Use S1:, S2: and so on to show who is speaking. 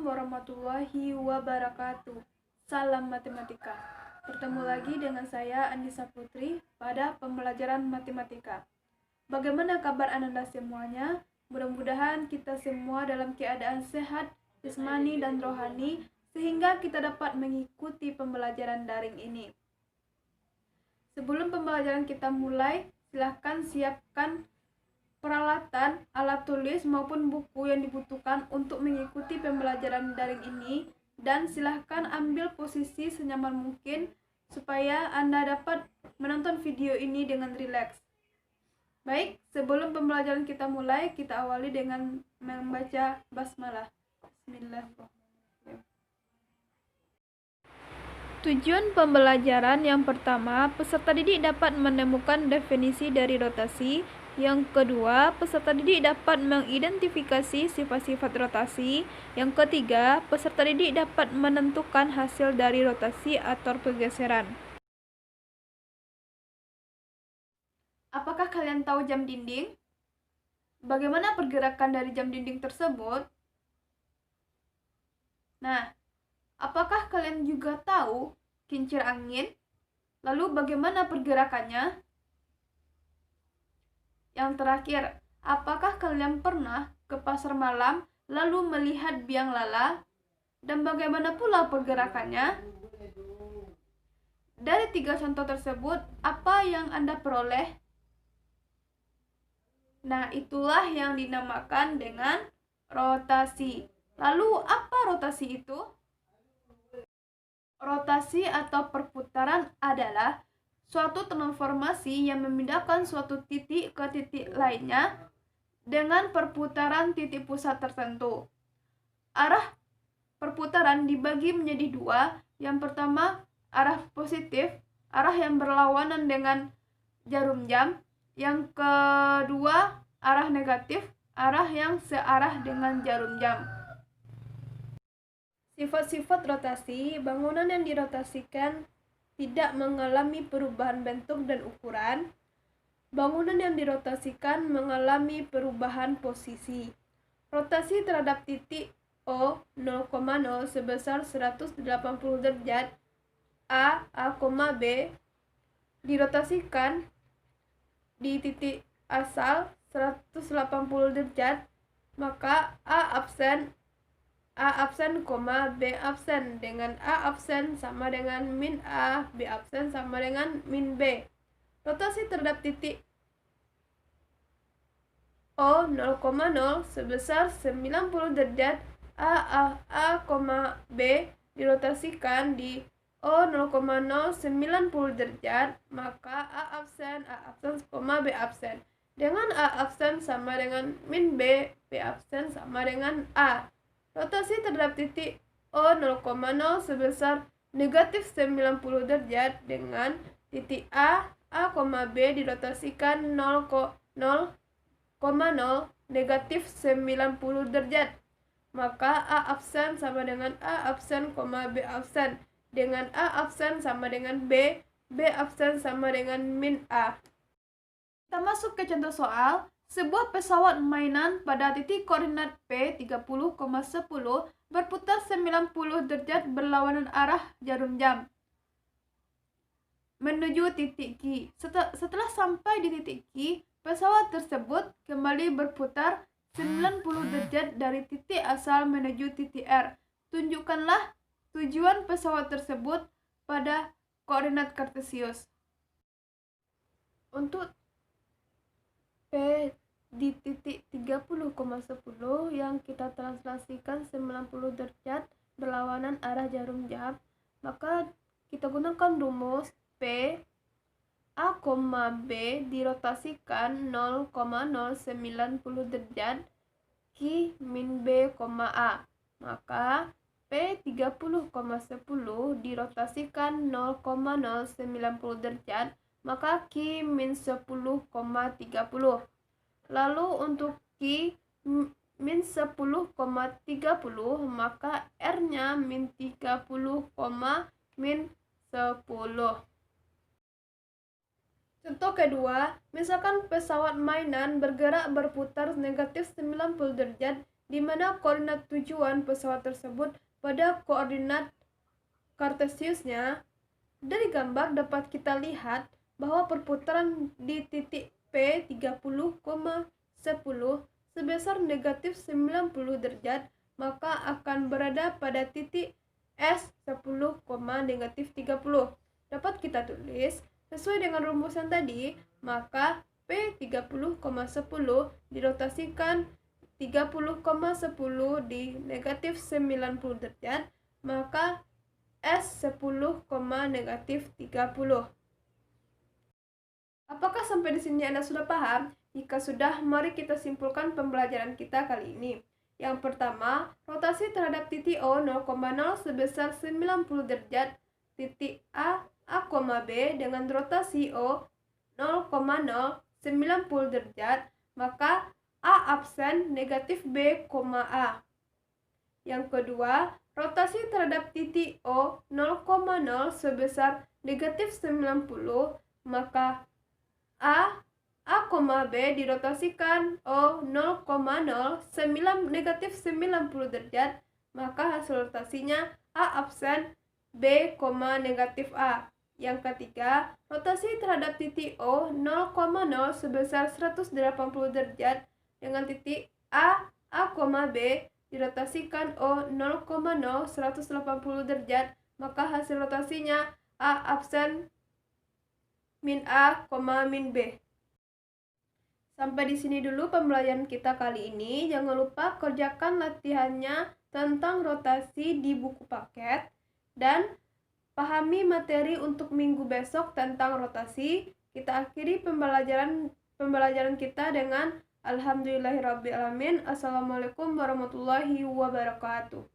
S1: Assalamualaikum warahmatullahi wabarakatuh. Salam matematika. Bertemu lagi dengan saya Andisa Putri pada pembelajaran matematika. Bagaimana kabar Anda semuanya? Mudah-mudahan kita semua dalam keadaan sehat, jasmani dan rohani sehingga kita dapat mengikuti pembelajaran daring ini. Sebelum pembelajaran kita mulai, silahkan siapkan peralatan, alat tulis maupun buku yang dibutuhkan untuk mengikuti pembelajaran daring ini, dan silahkan ambil posisi senyaman mungkin supaya Anda dapat menonton video ini dengan rileks. Baik, sebelum pembelajaran kita mulai, kita awali dengan membaca basmalah. Bismillahirrahmanirrahim. Tujuan pembelajaran yang pertama, peserta didik dapat menemukan definisi dari rotasi. Yang kedua, peserta didik dapat mengidentifikasi sifat-sifat rotasi. Yang ketiga, peserta didik dapat menentukan hasil dari rotasi atau pergeseran. Apakah kalian tahu jam dinding? Bagaimana pergerakan dari jam dinding tersebut? Nah, apakah kalian juga tahu kincir angin? Lalu bagaimana pergerakannya? Yang terakhir, apakah kalian pernah ke pasar malam lalu melihat biang lala? Dan bagaimana pula pergerakannya? Dari 3 contoh tersebut, apa yang Anda peroleh? Nah, itulah yang dinamakan dengan rotasi. Lalu, apa rotasi itu? Rotasi atau perputaran adalah suatu transformasi yang memindahkan suatu titik ke titik lainnya dengan perputaran titik pusat tertentu. Arah perputaran dibagi menjadi dua. Yang pertama, arah positif, arah yang berlawanan dengan jarum jam. Yang kedua, arah negatif, arah yang searah dengan jarum jam. Sifat-sifat rotasi, bangunan yang dirotasikan tidak mengalami perubahan bentuk dan ukuran. Bangunan yang dirotasikan mengalami perubahan posisi. Rotasi terhadap titik O 0,0 sebesar 180 derajat A, B dirotasikan di titik asal 180 derajat, maka A absen, B absen, dengan A absen sama dengan min A, B absen sama dengan min B. Rotasi terhadap titik O 0,0 sebesar 90 derajat A, B dirotasikan di O 0,0 90 derajat, maka A absen, B absen. Dengan A absen sama dengan min B, B absen sama dengan A. Rotasi terhadap titik O 0,0 sebesar negatif 90 derajat dengan titik A, B dirotasikan 0,0 negatif 90 derajat. Maka A absen sama dengan A absen, B absen. Dengan A absen sama dengan B, B absen sama dengan min A. Kita masuk ke contoh soal. Sebuah pesawat mainan pada titik koordinat P 30,10 berputar 90 derajat berlawanan arah jarum jam menuju titik Q. Setelah sampai di titik Q, pesawat tersebut kembali berputar 90 derajat dari titik asal menuju titik R. Tunjukkanlah tujuan pesawat tersebut pada koordinat kartesius. Untuk P di titik 30,10 yang kita translasikan 90 derajat berlawanan arah jarum jam, maka kita gunakan rumus P A, B dirotasikan 0,090 derajat Q min B, A. Maka P 30,10 dirotasikan 0,090 derajat, maka Q min 10,30. Lalu untuk Q min 10,30, maka R-nya min 30, min 10. Contoh kedua, misalkan pesawat mainan bergerak berputar negatif 90 derajat di mana koordinat tujuan pesawat tersebut pada koordinat kartesiusnya. Dari gambar dapat kita lihat bahwa perputaran di titik P 30,10 sebesar negatif 90 derajat, maka akan berada pada titik S 10, negatif 30. Dapat kita tulis sesuai dengan rumusan tadi, maka P 30,10 dirotasikan 30,10 di negatif 90 derajat, maka S 10, negatif 30. Apakah sampai di sini Anda sudah paham? Jika sudah, mari kita simpulkan pembelajaran kita kali ini. Yang pertama, rotasi terhadap titik O 0,0 sebesar 90 derajat, titik A, B dengan rotasi O 0,0 90 derajat, maka A absen negatif B, A. Yang kedua, rotasi terhadap titik O 0,0 sebesar negatif 90, maka A, B dirotasikan O 0,0 negatif 90 derajat, maka hasil rotasinya A absen B, negatif A. Yang ketiga, rotasi terhadap titik O 0,0 sebesar 180 derajat dengan titik A, B dirotasikan O 0,0 180 derajat, maka hasil rotasinya A absen min A, min B. Sampai di sini dulu pembelajaran kita kali ini. Jangan lupa kerjakan latihannya tentang rotasi di buku paket dan pahami materi untuk minggu besok tentang rotasi. Kita akhiri pembelajaran kita dengan alhamdulillahirabbil alamin. Assalamualaikum warahmatullahi wabarakatuh.